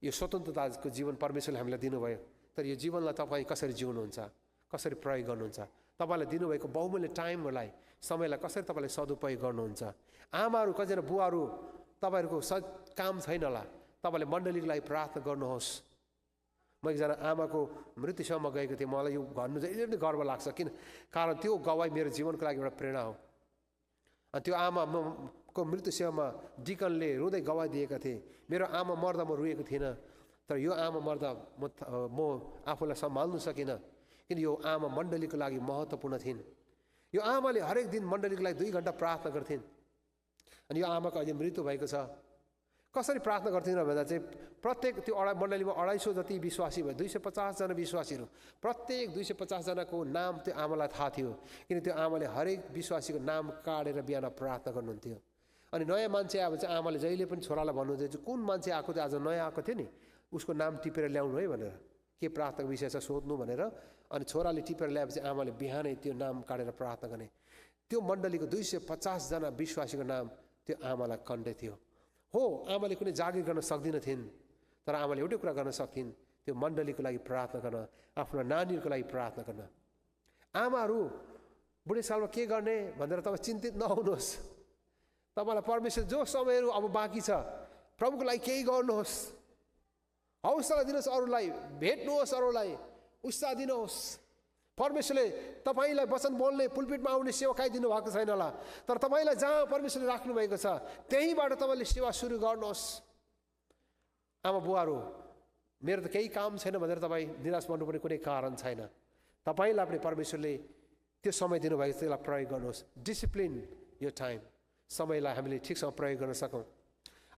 यो स्वतन्त्रताको जीवन परमेश्वरले हामीलाई दिनुभयो, तर यो जीवनलाई तपाईँ कसरी जिउनुहुन्छ, कसरी प्रयोग गर्नुहुन्छ, तपाईँलाई दिनुभएको बहुमूल्य टाइमलाई, समयलाई कसरी तपाईँले सदुपयोग गर्नुहुन्छ। आमाहरू, कतिजना बुवाहरू, तपाईँहरूको काम छैन होला, तपाईँले मण्डलीको लागि प्रार्थना गर्नुहोस्। म एकजना आमाको मृत्युसम्म गएको थिएँ, मलाई यो भन्नु चाहिँ एकदमै गर्व लाग्छ, कारण त्यो गवाई मेरो जीवनको लागि एउटा प्रेरणा हो। अनि त्यो आमाको मृत्युसेवामा डिकनले रुँदै गवाई दिएका थिए। मेरो आमा मर्दा म रोएको थिइनँ, तर यो आमा मर्दा म आफूलाई सम्हाल्नु सकिनँ, किन यो आमा मण्डलीको लागि महत्त्वपूर्ण थिइन्। यो आमाले हरेक दिन मण्डलीको लागि 2 घन्टा प्रार्थना गर्थिन्। अनि यो आमाको अहिले मृत्यु भएको छ। कसरी प्रार्थना गर्थिन् भन्दा चाहिँ प्रत्येक त्यो मण्डलीमा 250 जति विश्वासी भयो, 250 जना विश्वासीहरू, प्रत्येक 250 जनाको नाम त्यो आमालाई थाहा थियो, किन त्यो आमाले हरेक विश्वासीको नाम काटेर बिहान प्रार्थना गर्नुहुन्थ्यो। अनि नयाँ मान्छे आयो भने चाहिँ आमाले जहिले पनि छोरालाई भन्नुहुन्थ्यो, कुन मान्छे आएको थियो, आज नयाँ आएको थियो नि, उसको नाम टिपेर ल्याउनु है भनेर, के प्रार्थनाको विषय छ सोध्नु भनेर। अनि छोराले टिपेर ल्याएपछि आमाले बिहानै त्यो नाम काटेर प्रार्थना गर्ने। त्यो मण्डलीको 250 जना विश्वासीको नाम त्यो आमालाई कण्ठे थियो। हो, आमाले कुनै जागिर गर्न सक्दिन थिइन्, तर आमाले एउटै कुरा गर्न सक्थिन्, त्यो मण्डलीको लागि प्रार्थना गर्न, आफ्नो नानीहरूको लागि प्रार्थना गर्न। आमाहरू बुढेसकालमा के गर्ने भनेर तपाईँ चिन्तित नहुनुहोस्। तपाईँलाई परमेश्वर जो समयहरू अब बाँकी छ, प्रभुको लागि केही गर्नुहोस्, हौसला दिनुहोस्, अरूलाई भेट्नुहोस्, अरूलाई उत्साह दिनुहोस्। परमेश्वरले तपाईँलाई वचन बोल्ने, पुलपिटमा आउने सेवकाई दिनुभएको छैन होला, तर तपाईँलाई जहाँ परमेश्वरले राख्नुभएको छ त्यहीँबाट तपाईँले सेवा सुरु गर्नुहोस्। आमा बुवाहरू, मेरो त केही काम छैन भनेर तपाईँ निराश बन्नुपर्ने कुनै कारण छैन। तपाईँलाई पनि परमेश्वरले त्यो समय दिनुभएको छ, त्यसलाई प्रयोग गर्नुहोस्। डिसिप्लिन यो टाइम, समयलाई हामीले ठिकसँग प्रयोग गर्न सकौँ।